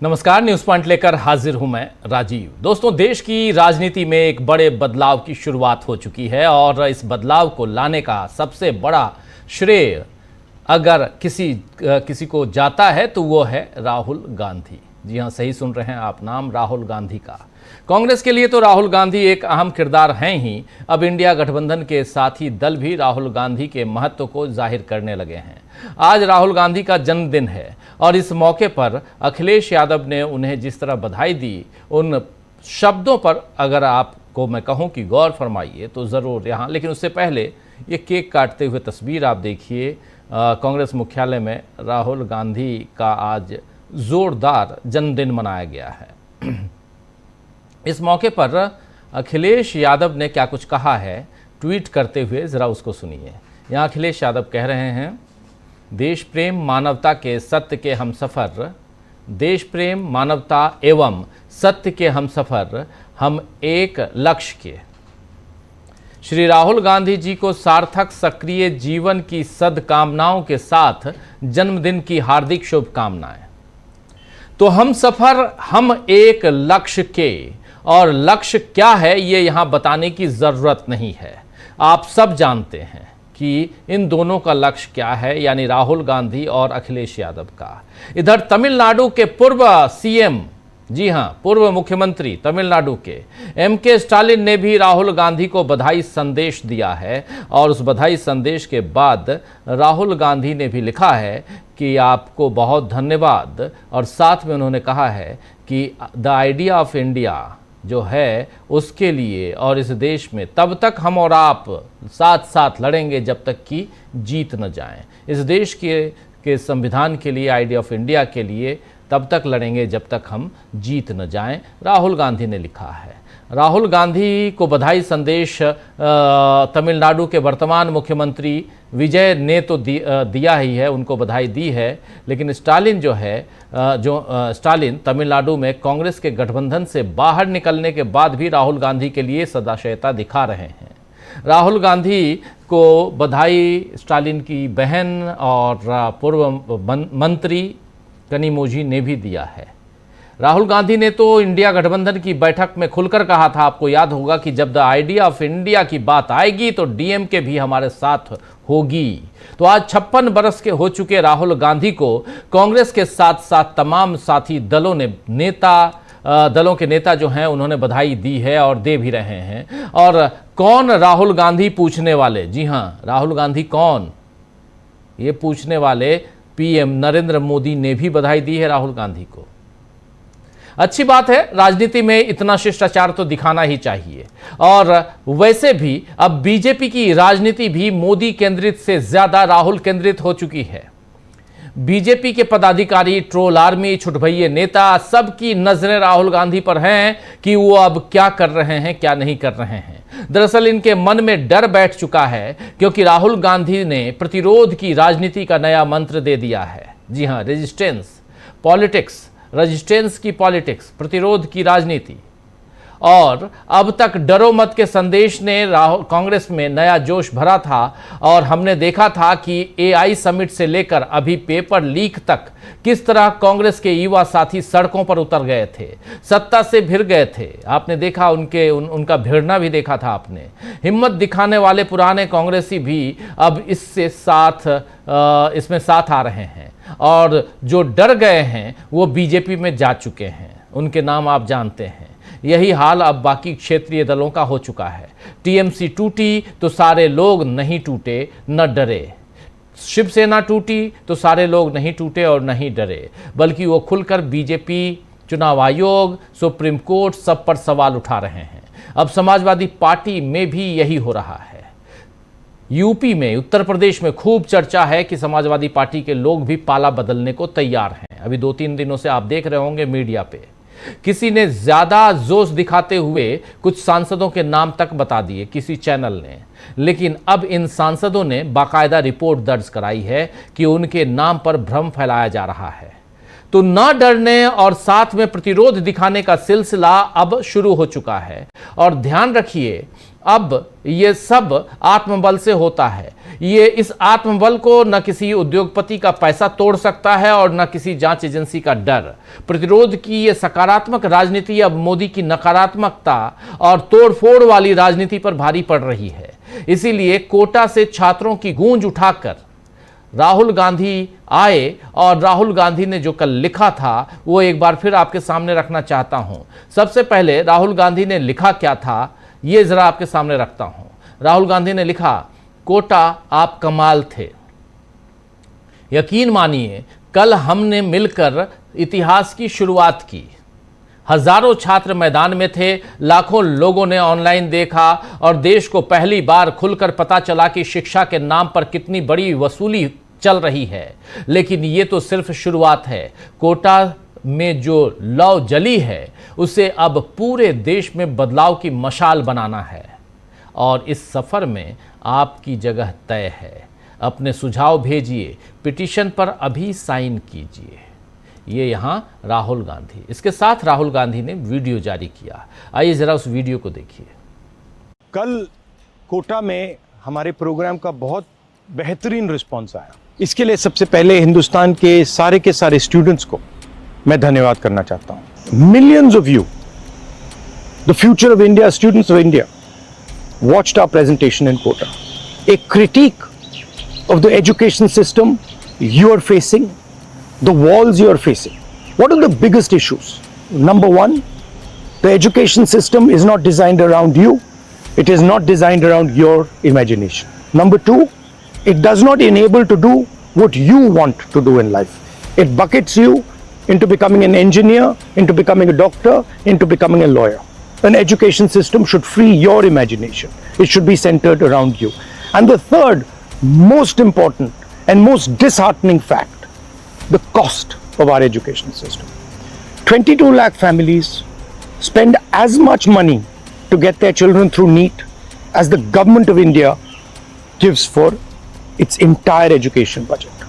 नमस्कार, news point लेकर हाजिर हूं मैं राजीव। दोस्तों, देश की राजनीति में एक बड़े बदलाव की शुरुआत हो चुकी है और इस बदलाव को लाने का सबसे बड़ा श्रेय अगर किसी को जाता है तो वो है राहुल गांधी। जी हां, सही सुन रहे हैं आप, नाम राहुल गांधी का। कांग्रेस के लिए तो राहुल गांधी एक अहम किरदार हैं ही, अब इंडिया गठबंधन के साथी दल भी राहुल गांधी के महत्व को जाहिर करने लगे हैं। आज राहुल गांधी का जन्मदिन है और इस मौके पर अखिलेश यादव ने उन्हें जिस तरह बधाई दी, उन शब्दों पर अगर आपको मैं कहूं कि गौर फरमाइए तो ज़रूर यहाँ। लेकिन उससे पहले ये केक काटते हुए तस्वीर आप देखिए। कांग्रेस मुख्यालय में राहुल गांधी का आज ज़ोरदार जन्मदिन मनाया गया है। इस मौके पर अखिलेश यादव ने क्या कुछ कहा है ट्वीट करते हुए, ज़रा उसको सुनिए। यहाँ अखिलेश यादव कह रहे हैं, देश प्रेम मानवता के सत्य के हमसफ़र, देश प्रेम मानवता एवं सत्य के हमसफ़र, हम एक लक्ष्य के। श्री राहुल गांधी जी को सार्थक सक्रिय जीवन की सद्कामनाओं के साथ जन्मदिन की हार्दिक शुभकामनाएं। तो हम सफ़र, हम एक लक्ष्य के, और लक्ष्य क्या है ये यहाँ बताने की ज़रूरत नहीं है, आप सब जानते हैं कि इन दोनों का लक्ष्य क्या है, यानी राहुल गांधी और अखिलेश यादव का। इधर तमिलनाडु के पूर्व सीएम, जी हाँ, पूर्व मुख्यमंत्री तमिलनाडु के एमके स्टालिन ने भी राहुल गांधी को बधाई संदेश दिया है और उस बधाई संदेश के बाद राहुल गांधी ने भी लिखा है कि आपको बहुत धन्यवाद, और साथ में उन्होंने कहा है कि द आइडिया ऑफ इंडिया जो है उसके लिए और इस देश में तब तक हम और आप साथ साथ लड़ेंगे जब तक कि जीत न जाएं। इस देश के संविधान के लिए, आइडिया ऑफ इंडिया के लिए तब तक लड़ेंगे जब तक हम जीत न जाएं, राहुल गांधी ने लिखा है। राहुल गांधी को बधाई संदेश तमिलनाडु के वर्तमान मुख्यमंत्री विजय ने तो दिया ही है, उनको बधाई दी है, लेकिन स्टालिन जो है, स्टालिन तमिलनाडु में कांग्रेस के गठबंधन से बाहर निकलने के बाद भी राहुल गांधी के लिए सदाशयता दिखा रहे हैं। राहुल गांधी को बधाई स्टालिन की बहन और पूर्व मंत्री कनिमोझी ने भी दिया है। राहुल गांधी ने तो इंडिया गठबंधन की बैठक में खुलकर कहा था, आपको याद होगा, कि जब द आइडिया ऑफ इंडिया की बात आएगी तो डीएमके भी हमारे साथ होगी। तो आज 56 बरस के हो चुके राहुल गांधी को कांग्रेस के साथ साथ तमाम साथी दलों के नेता जो हैं उन्होंने बधाई दी है और दे भी रहे हैं। और कौन राहुल गांधी पूछने वाले, जी हाँ, राहुल गांधी कौन, ये पूछने वाले पीएम नरेंद्र मोदी ने भी बधाई दी है राहुल गांधी को। अच्छी बात है, राजनीति में इतना शिष्टाचार तो दिखाना ही चाहिए। और वैसे भी अब बीजेपी की राजनीति भी मोदी केंद्रित से ज्यादा राहुल केंद्रित हो चुकी है। बीजेपी के पदाधिकारी, ट्रोल आर्मी, छुटभइये नेता, सबकी नजरें राहुल गांधी पर हैं कि वो अब क्या कर रहे हैं, क्या नहीं कर रहे हैं। दरअसल इनके मन में डर बैठ चुका है, क्योंकि राहुल गांधी ने प्रतिरोध की राजनीति का नया मंत्र दे दिया है। जी हां, रेजिस्टेंस पॉलिटिक्स, रेजिस्टेंस की पॉलिटिक्स, प्रतिरोध की राजनीति। और अब तक डरो मत के संदेश ने कांग्रेस में नया जोश भरा था और हमने देखा था कि एआई समिट से लेकर अभी पेपर लीक तक किस तरह कांग्रेस के युवा साथी सड़कों पर उतर गए थे, सत्ता से भिड़ गए थे। आपने देखा उनका भिड़ना भी देखा था आपने। हिम्मत दिखाने वाले पुराने कांग्रेसी भी अब इसमें साथ आ रहे हैं और जो डर गए हैं वो बीजेपी में जा चुके हैं। उनके नाम आप जानते हैं। यही हाल अब बाकी क्षेत्रीय दलों का हो चुका है। टीएमसी टूटी तो सारे लोग नहीं टूटे, न डरे। शिवसेना टूटी तो सारे लोग नहीं टूटे और नहीं डरे, बल्कि वो खुलकर बीजेपी, चुनाव आयोग, सुप्रीम कोर्ट सब पर सवाल उठा रहे हैं। अब समाजवादी पार्टी में भी यही हो रहा है। यूपी में, उत्तर प्रदेश में खूब चर्चा है कि समाजवादी पार्टी के लोग भी पाला बदलने को तैयार हैं। अभी 2-3 दिनों से आप देख रहे होंगे मीडिया पे किसी ने ज्यादा जोश दिखाते हुए कुछ सांसदों के नाम तक बता दिए, किसी चैनल ने। लेकिन अब इन सांसदों ने बाकायदा रिपोर्ट दर्ज कराई है कि उनके नाम पर भ्रम फैलाया जा रहा है। तो न डरने और साथ में प्रतिरोध दिखाने का सिलसिला अब शुरू हो चुका है। और ध्यान रखिए, अब ये सब आत्मबल से होता है। ये इस आत्मबल को न किसी उद्योगपति का पैसा तोड़ सकता है और न किसी जांच एजेंसी का डर। प्रतिरोध की ये सकारात्मक राजनीति अब मोदी की नकारात्मकता और तोड़फोड़ वाली राजनीति पर भारी पड़ रही है। इसीलिए कोटा से छात्रों की गूंज उठाकर राहुल गांधी आए और राहुल गांधी ने जो कल लिखा था वो एक बार फिर आपके सामने रखना चाहता हूं। सबसे पहले राहुल गांधी ने लिखा क्या था ये जरा आपके सामने रखता हूं। राहुल गांधी ने लिखा, कोटा आप कमाल थे। यकीन मानिए कल हमने मिलकर इतिहास की शुरुआत की। हजारों छात्र मैदान में थे, लाखों लोगों ने ऑनलाइन देखा और देश को पहली बार खुलकर पता चला कि शिक्षा के नाम पर कितनी बड़ी वसूली चल रही है। लेकिन ये तो सिर्फ शुरुआत है। कोटा में जो लौ जली है उसे अब पूरे देश में बदलाव की मशाल बनाना है और इस सफर में आपकी जगह तय है। अपने सुझाव भेजिए, पिटीशन पर अभी साइन कीजिए। ये यहाँ राहुल गांधी, इसके साथ राहुल गांधी ने वीडियो जारी किया। आइए जरा उस वीडियो को देखिए। कल कोटा में हमारे प्रोग्राम का बहुत बेहतरीन रिस्पांस आया। इसके लिए सबसे पहले हिंदुस्तान के सारे स्टूडेंट्स को मैं धन्यवाद करना चाहता हूं। Millions of you, the future of India, students of India, watched our presentation in Kota. A critic of the education system you are facing, the walls you are facing. What are the biggest issues? Number one, the education system is not designed around you. It is not designed around your imagination. Number two, it does not enable to do what you want to do in life. It buckets you into becoming an engineer, into becoming a doctor, into becoming a lawyer. An education system should free your imagination. It should be centered around you. And the third, most important and most disheartening fact, the cost of our education system. 22 lakh families spend as much money to get their children through NEET as the government of India gives for its entire education budget.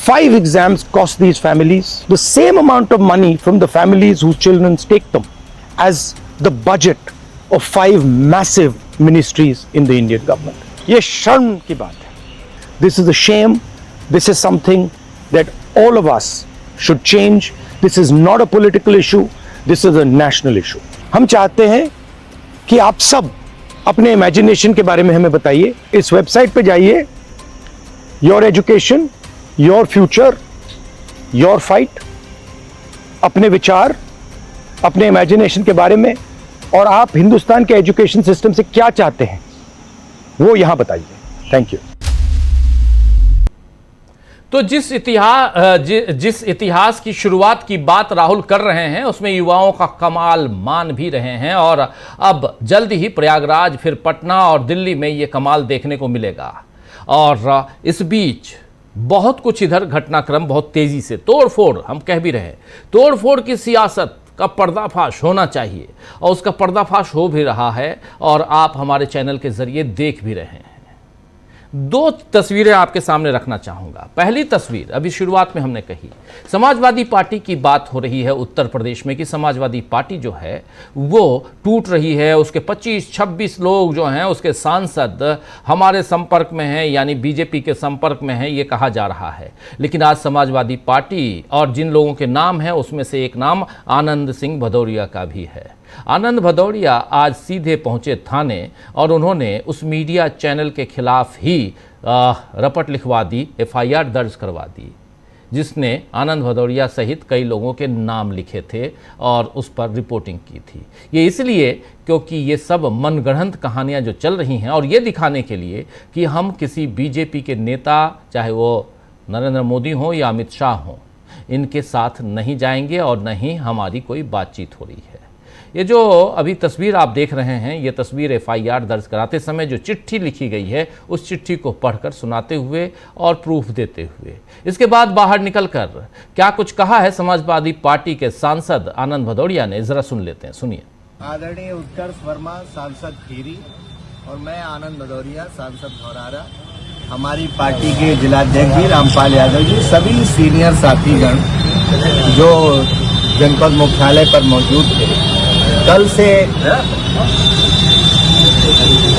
5 exams cost these families the same amount of money from the families whose children take them as the budget of 5 massive ministries in the Indian government. ये शर्म की बात है. This is a shame. This is something that all of us should change. This is not a political issue. This is a national issue. हम चाहते हैं कि आप सब अपने इमेजिनेशन के बारे में हमें बताइए. इस वेबसाइट पे जाइए, your education, your future, your fight. अपने विचार, अपने इमेजिनेशन के बारे में और आप हिंदुस्तान के एजुकेशन सिस्टम से क्या चाहते हैं वो यहां बताइए. Thank you. तो जिस इतिहास की शुरुआत की बात राहुल कर रहे हैं उसमें युवाओं का कमाल मान भी रहे हैं और अब जल्द ही प्रयागराज, फिर पटना और दिल्ली में ये कमाल देखने को मिलेगा. और इस बीच बहुत कुछ इधर घटनाक्रम बहुत तेजी से तोड़फोड़, हम कह भी रहे, तोड़फोड़ की सियासत का पर्दाफाश होना चाहिए और उसका पर्दाफाश हो भी रहा है और आप हमारे चैनल के जरिए देख भी रहे हैं. 2 तस्वीरें आपके सामने रखना चाहूंगा. पहली तस्वीर अभी शुरुआत में हमने कही, समाजवादी पार्टी की बात हो रही है उत्तर प्रदेश में कि समाजवादी पार्टी जो है वो टूट रही है. उसके 25-26 लोग जो हैं उसके सांसद हमारे संपर्क में हैं, यानी बीजेपी के संपर्क में हैं, ये कहा जा रहा है. लेकिन आज समाजवादी पार्टी और जिन लोगों के नाम हैं उसमें से एक नाम आनंद सिंह भदौरिया का भी है. आनंद भदौरिया आज सीधे पहुंचे थाने और उन्होंने उस मीडिया चैनल के खिलाफ ही रपट लिखवा दी, FIR दर्ज करवा दी, जिसने आनंद भदौरिया सहित कई लोगों के नाम लिखे थे और उस पर रिपोर्टिंग की थी. ये इसलिए क्योंकि ये सब मनगढ़ंत कहानियां जो चल रही हैं और ये दिखाने के लिए कि हम किसी बीजेपी के नेता, चाहे वो नरेंद्र मोदी हो या अमित शाह हो, इनके साथ नहीं जाएंगे और न ही हमारी कोई बातचीत हो रही है. ये जो अभी तस्वीर आप देख रहे हैं, ये तस्वीर FIR दर्ज कराते समय जो चिट्ठी लिखी गई है उस चिट्ठी को पढ़कर सुनाते हुए और प्रूफ देते हुए. इसके बाद बाहर निकलकर क्या कुछ कहा है समाजवादी पार्टी के सांसद आनंद भदौरिया ने, जरा सुन लेते हैं. सुनिए. आदरणीय उत्कर्ष वर्मा सांसद खीरी और मैं आनंद भदौरिया सांसद धौरारा, हमारी पार्टी के जिलाध्यक्ष जी रामपाल यादव जी, सभी सीनियर साथीगण जो जनपद मुख्यालय पर मौजूद थे, कल से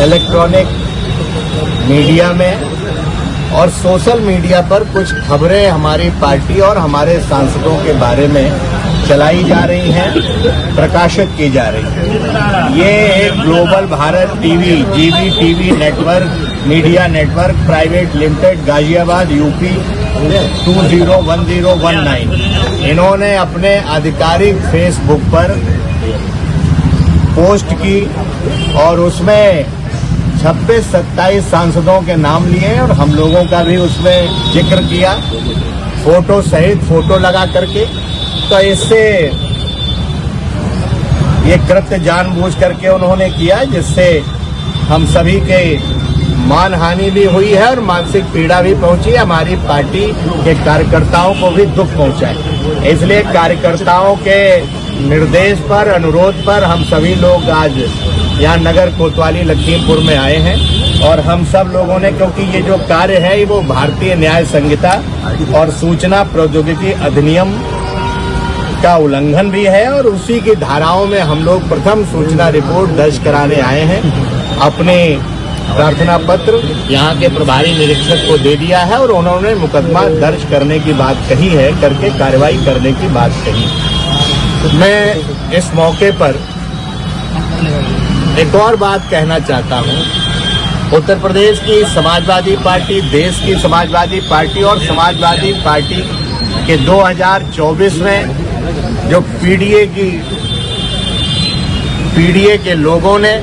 इलेक्ट्रॉनिक मीडिया में और सोशल मीडिया पर कुछ खबरें हमारी पार्टी और हमारे सांसदों के बारे में चलाई जा रही हैं, प्रकाशित की जा रही हैं। ये एक ग्लोबल भारत टीवी जीवी TV network media network private limited Ghaziabad UP 201019 इन्होंने अपने आधिकारिक फेसबुक पर पोस्ट की और उसमें 26-27 सांसदों के नाम लिए और हम लोगों का भी उसमें जिक्र किया, फोटो सहित फोटो लगा करके। तो इससे ये कृत्य जानबूझ करके उन्होंने किया, जिससे हम सभी के मानहानि भी हुई है और मानसिक पीड़ा भी पहुंची। हमारी पार्टी के कार्यकर्ताओं को भी दुख पहुंचा है। इसलिए कार्यकर्ताओं के निर्देश पर, अनुरोध पर हम सभी लोग आज यहाँ नगर कोतवाली लखीमपुर में आए हैं और हम सब लोगों ने, क्योंकि ये जो कार्य है वो भारतीय न्याय संहिता और सूचना प्रौद्योगिकी अधिनियम का उल्लंघन भी है और उसी की धाराओं में हम लोग प्रथम सूचना रिपोर्ट दर्ज कराने आए हैं। अपने प्रार्थना पत्र यहाँ के प्रभारी निरीक्षक को दे दिया है और उन्होंने मुकदमा दर्ज करने की बात कही है, करके कार्रवाई करने की बात कही। मैं इस मौके पर एक और बात कहना चाहता हूँ। उत्तर प्रदेश की समाजवादी पार्टी, देश की समाजवादी पार्टी और समाजवादी पार्टी के 2024 में जो पीडीए के लोगों ने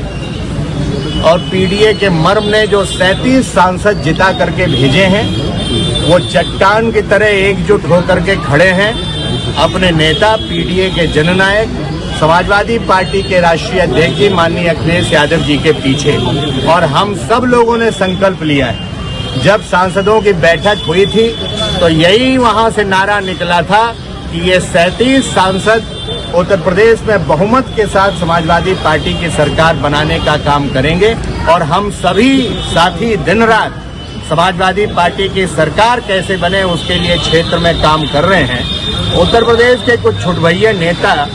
और पीडीए के मर्म ने जो 37 सांसद जिता करके भेजे हैं, वो चट्टान की तरह एकजुट होकर के खड़े हैं अपने नेता पीडीए के जननायक समाजवादी पार्टी के राष्ट्रीय अध्यक्ष जी माननीय अखिलेश यादव जी के पीछे। और हम सब लोगों ने संकल्प लिया है, जब सांसदों की बैठक हुई थी तो यही वहां से नारा निकला था कि ये 37 सांसद उत्तर प्रदेश में बहुमत के साथ समाजवादी पार्टी की सरकार बनाने का काम करेंगे और हम सभी साथी दिन रात समाजवादी पार्टी की सरकार कैसे बने उसके लिए क्षेत्र में काम कर रहे हैं। उत्तर प्रदेश के कुछ छुटभैया नेता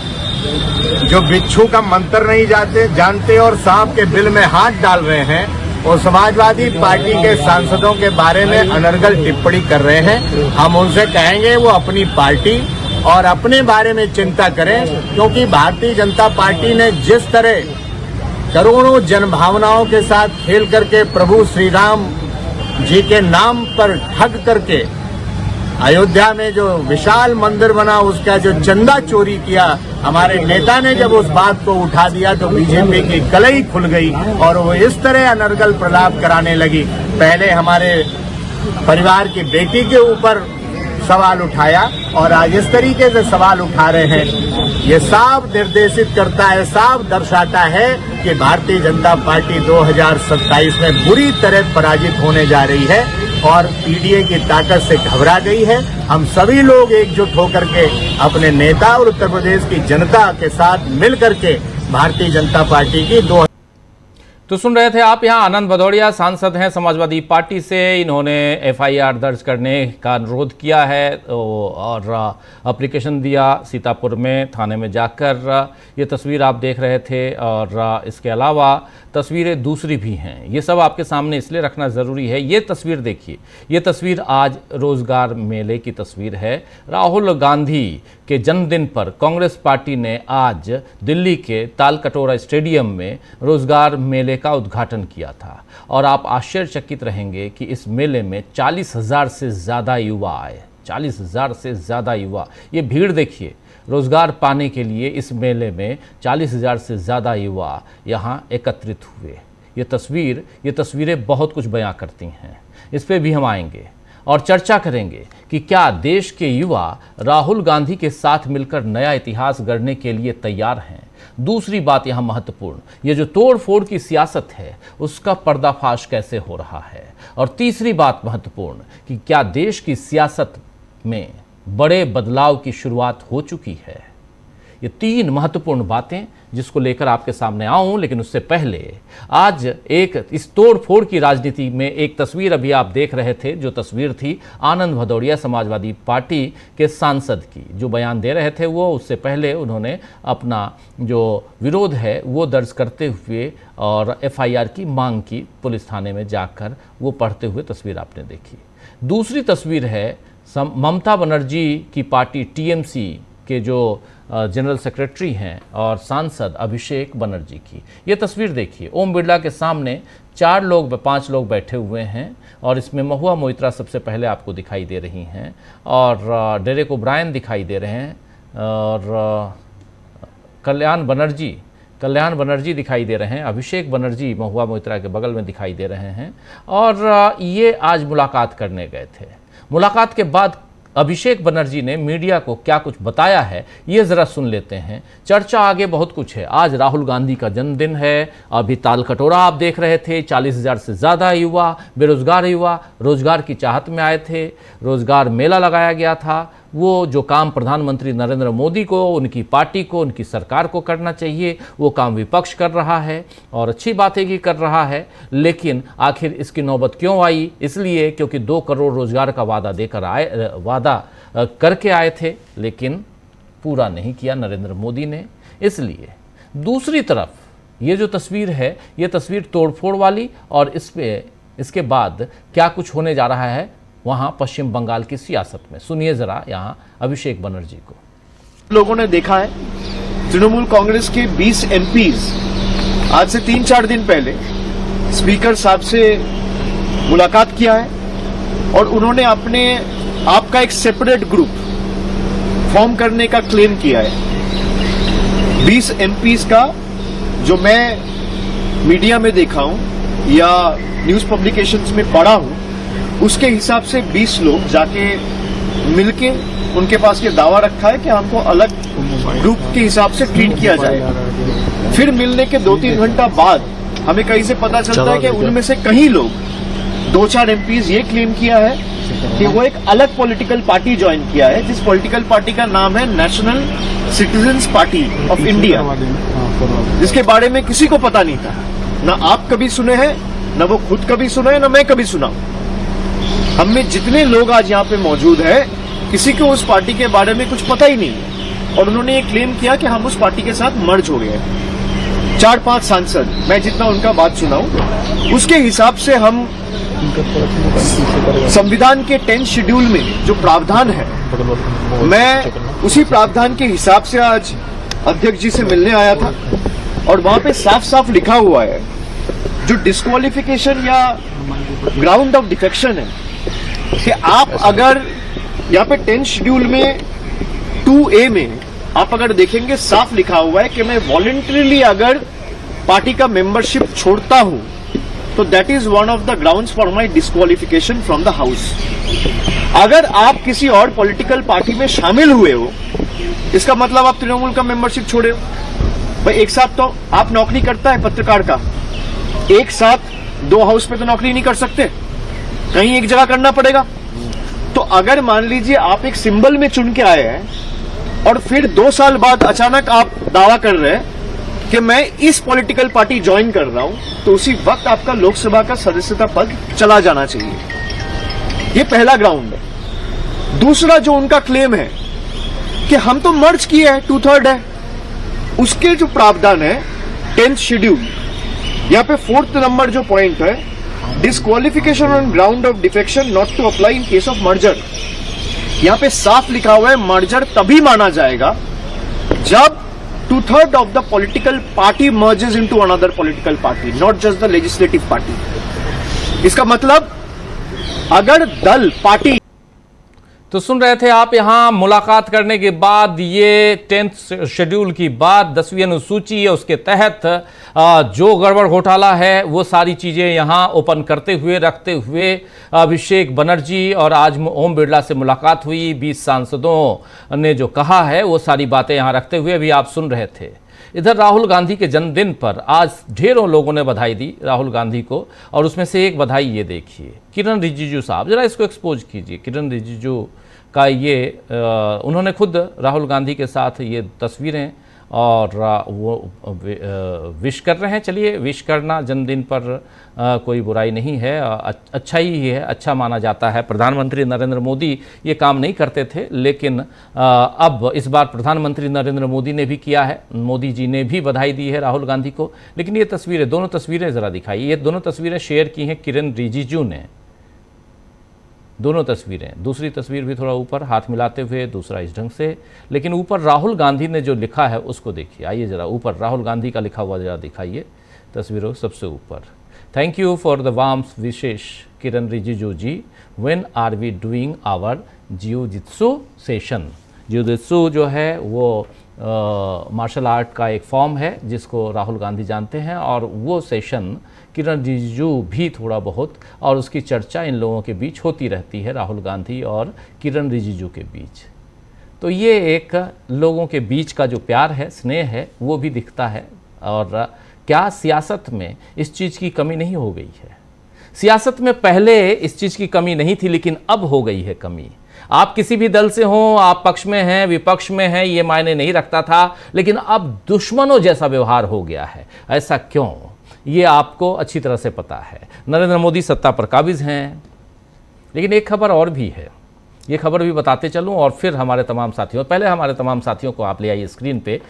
जो बिच्छू का मंत्र नहीं जानते और सांप के बिल में हाथ डाल रहे हैं, वो समाजवादी पार्टी के सांसदों के बारे में अनर्गल टिप्पणी कर रहे हैं। हम उनसे कहेंगे वो अपनी पार्टी और अपने बारे में चिंता करें, क्योंकि भारतीय जनता पार्टी ने जिस तरह करोड़ों जनभावनाओं के साथ खेल करके प्रभु श्री राम जी के नाम पर ठग करके अयोध्या में जो विशाल मंदिर बना उसका जो चंदा चोरी किया, हमारे नेता ने जब उस बात को उठा दिया तो बीजेपी की कलई खुल गई और वो इस तरह अनर्गल प्रलाप कराने लगी। पहले हमारे परिवार की बेटी के ऊपर सवाल उठाया और आज इस तरीके से सवाल उठा रहे हैं। ये साफ निर्देशित करता है, साफ दर्शाता है कि भारतीय जनता पार्टी 2027 में बुरी तरह पराजित होने जा रही है और पीडीए की ताकत से घबरा गई है। हम सभी लोग एकजुट होकर के अपने नेता और उत्तर प्रदेश की जनता के साथ मिल करके भारतीय जनता पार्टी की तो सुन रहे थे आप। यहाँ आनंद भदौड़िया सांसद हैं समाजवादी पार्टी से। इन्होंने एफआईआर दर्ज करने का अनुरोध किया है और एप्लीकेशन दिया सीतापुर में थाने में जाकर। ये तस्वीर आप देख रहे थे और इसके अलावा तस्वीरें दूसरी भी हैं। ये सब आपके सामने इसलिए रखना ज़रूरी है। ये तस्वीर देखिए, ये तस्वीर आज रोज़गार मेले की तस्वीर है। राहुल गांधी के जन्मदिन पर कांग्रेस पार्टी ने आज दिल्ली के तालकटोरा स्टेडियम में रोज़गार मेले का उद्घाटन किया था और आप आश्चर्यचकित रहेंगे कि इस मेले में 40,000 से ज़्यादा युवा आए। 40,000 से ज़्यादा युवा, ये भीड़ देखिए। रोज़गार पाने के लिए इस मेले में 40,000 से ज़्यादा युवा यहाँ एकत्रित हुए। ये तस्वीरें बहुत कुछ बयां करती हैं। इस पे भी हम आएंगे और चर्चा करेंगे कि क्या देश के युवा राहुल गांधी के साथ मिलकर नया इतिहास गढ़ने के लिए तैयार हैं। दूसरी बात यहाँ महत्वपूर्ण, ये जो तोड़ फोड़ की सियासत है उसका पर्दाफाश कैसे हो रहा है। और तीसरी बात महत्वपूर्ण कि क्या देश की सियासत में बड़े बदलाव की शुरुआत हो चुकी है। ये 3 महत्वपूर्ण बातें जिसको लेकर आपके सामने आऊं, लेकिन उससे पहले आज एक इस तोड़-फोड़ की राजनीति में एक तस्वीर अभी आप देख रहे थे, जो तस्वीर थी आनंद भदौरिया समाजवादी पार्टी के सांसद की, जो बयान दे रहे थे वो उससे पहले उन्होंने अपना जो विरोध है वो दर्ज करते हुए और एफआईआर की मांग की पुलिस थाने में जाकर, वो पढ़ते हुए तस्वीर आपने देखी। दूसरी तस्वीर है ममता बनर्जी की पार्टी टीएमसी के जो जनरल सेक्रेटरी हैं और सांसद अभिषेक बनर्जी की। ये तस्वीर देखिए, ओम बिरला के सामने 5 लोग बैठे हुए हैं और इसमें महुआ मोइत्रा सबसे पहले आपको दिखाई दे रही हैं और डेरेक ओब्रायन दिखाई दे रहे हैं और कल्याण बनर्जी दिखाई दे रहे हैं, अभिषेक बनर्जी महुआ मोइत्रा के बगल में दिखाई दे रहे हैं और ये आज मुलाकात करने गए थे। मुलाकात के बाद अभिषेक बनर्जी ने मीडिया को क्या कुछ बताया है ये ज़रा सुन लेते हैं। चर्चा आगे बहुत कुछ है। आज राहुल गांधी का जन्मदिन है, अभी ताल कटोरा आप देख रहे थे, 40,000 से ज़्यादा युवा, बेरोजगार युवा रोजगार की चाहत में आए थे, रोजगार मेला लगाया गया था। वो जो काम प्रधानमंत्री नरेंद्र मोदी को, उनकी पार्टी को, उनकी सरकार को करना चाहिए, वो काम विपक्ष कर रहा है और अच्छी बात है कि कर रहा है, लेकिन आखिर इसकी नौबत क्यों आई? इसलिए क्योंकि 2 करोड़ रोजगार का वादा करके आए थे, लेकिन पूरा नहीं किया नरेंद्र मोदी ने। इसलिए दूसरी तरफ ये जो तस्वीर है, ये तस्वीर तोड़फोड़ वाली, और इसके बाद क्या कुछ होने जा रहा है वहां पश्चिम बंगाल की सियासत में। सुनिए जरा यहाँ अभिषेक बनर्जी को। लोगों ने देखा है तृणमूल कांग्रेस के 20 एमपीज आज से 3-4 दिन पहले स्पीकर साहब से मुलाकात किया है और उन्होंने अपने आप का एक सेपरेट ग्रुप फॉर्म करने का क्लेम किया है। 20 एमपीज का जो मैं मीडिया में देखा हूं या न्यूज पब्लिकेशंस में पढ़ा हूं, उसके हिसाब से 20 लोग जाके मिलके उनके पास ये दावा रखा है कि हमको अलग ग्रुप के हिसाब से ट्रीट किया जाएगा। फिर मिलने के 2-3 घंटा बाद हमें कहीं से पता चलता है कि उनमें से कई लोग 2-4 एमपीज ये क्लेम किया है कि वो एक अलग पॉलिटिकल पार्टी ज्वाइन किया है, जिस पॉलिटिकल पार्टी का नाम है national citizens party of India, जिसके बारे में किसी को पता नहीं था। ना आप कभी सुने हैं, ना वो खुद कभी सुना है, ना मैं कभी सुना। हम में जितने लोग आज यहाँ पे मौजूद हैं, किसी को उस पार्टी के बारे में कुछ पता ही नहीं है और उन्होंने ये क्लेम किया कि हम उस पार्टी के साथ मर्ज हो गए। 4-5 सांसद, मैं जितना उनका बात सुना हूं, उसके हिसाब से हम संविधान के 10th शेड्यूल में जो प्रावधान है, मैं उसी प्रावधान के हिसाब से आज अध्यक्ष जी से मिलने आया था और वहां पे साफ साफ लिखा हुआ है जो डिस्क्वालिफिकेशन या ग्राउंड ऑफ डिफेक्शन है कि आप अगर यहाँ पे 10th शेड्यूल में 2A में आप अगर देखेंगे साफ लिखा हुआ है कि मैं वॉलंटरीली अगर पार्टी का मेंबरशिप छोड़ता हूं तो that is one of the grounds for my disqualification from the house. अगर आप किसी और पॉलिटिकल पार्टी में शामिल हुए हो, इसका मतलब आप तृणमूल का मेंबरशिप छोड़े हो। भाई एक साथ तो आप नौकरी करता है पत्रकार का, एक साथ 2 हाउस पे तो नौकरी नहीं कर सकते, कहीं एक जगह करना पड़ेगा। तो अगर मान लीजिए आप एक सिंबल में चुन के आए हैं और फिर 2 साल बाद अचानक आप दावा कर रहे हैं कि मैं इस पॉलिटिकल पार्टी ज्वाइन कर रहा हूं, तो उसी वक्त आपका लोकसभा का सदस्यता पद चला जाना चाहिए। ये पहला ग्राउंड है। दूसरा जो उनका क्लेम है कि हम तो मर्ज किए हैं, 2/3 है, उसके जो प्रावधान है 10th शेड्यूल, यहाँ पे 4th नंबर जो पॉइंट है, disqualification on ground of defection not to apply in case of merger. यहाँ पे साफ लिखा हुआ है मर्जर तभी माना जाएगा जब 2/3 of the political party merges into another political party, not just the legislative party. इसका मतलब अगर दल पार्टी, तो सुन रहे थे आप यहाँ मुलाकात करने के बाद ये 10th शेड्यूल की बात, 10वीं अनुसूची है, उसके तहत जो गड़बड़ घोटाला है वो सारी चीज़ें यहाँ ओपन करते हुए रखते हुए अभिषेक बनर्जी और आज ओम बिरला से मुलाकात हुई, 20 सांसदों ने जो कहा है वो सारी बातें यहाँ रखते हुए भी आप सुन रहे थे। इधर राहुल गांधी के जन्मदिन पर आज ढेरों लोगों ने बधाई दी राहुल गांधी को, और उसमें से एक बधाई ये देखिए, किरण रिजिजू साहब, जरा इसको एक्सपोज कीजिए। किरण रिजिजू का ये उन्होंने खुद राहुल गांधी के साथ ये तस्वीरें और वो विश कर रहे हैं। चलिए, विश करना जन्मदिन पर कोई बुराई नहीं है, अच्छा ही है, अच्छा माना जाता है। प्रधानमंत्री नरेंद्र मोदी ये काम नहीं करते थे, लेकिन अब इस बार प्रधानमंत्री नरेंद्र मोदी ने भी किया है। मोदी जी ने भी बधाई दी है राहुल गांधी को। लेकिन ये तस्वीरें, दोनों तस्वीरें ज़रा दिखाई, ये दोनों तस्वीरें शेयर की हैं किरण रिजिजू ने, दोनों तस्वीरें। दूसरी तस्वीर भी थोड़ा ऊपर हाथ मिलाते हुए, दूसरा इस ढंग से, लेकिन ऊपर राहुल गांधी ने जो लिखा है उसको देखिए। आइए ज़रा ऊपर राहुल गांधी का लिखा हुआ ज़रा दिखाइए तस्वीरों सबसे ऊपर। Thank you for the warm विशेष Kiran Rijiju ji, when are we doing our jujitsu session. Jujitsu जो है वो मार्शल आर्ट का एक फॉर्म है जिसको राहुल गांधी जानते हैं, और वो सेशन किरण रिजिजू भी थोड़ा बहुत, और उसकी चर्चा इन लोगों के बीच होती रहती है, राहुल गांधी और किरण रिजिजू के बीच। तो ये एक लोगों के बीच का जो प्यार है, स्नेह है, वो भी दिखता है। और क्या सियासत में इस चीज़ की कमी नहीं हो गई है? सियासत में पहले इस चीज़ की कमी नहीं थी, लेकिन अब हो गई है कमी। आप किसी भी दल से हों, आप पक्ष में हैं, विपक्ष में हैं, ये मायने नहीं रखता था, लेकिन अब दुश्मनों जैसा व्यवहार हो गया है। ऐसा क्यों, ये आपको अच्छी तरह से पता है। नरेंद्र मोदी सत्ता पर काबिज हैं, लेकिन एक खबर और भी है, ये खबर भी बताते चलूं और फिर हमारे तमाम साथियों, पहले हमारे तमाम साथियों को आप ले आइए स्क्रीन पे।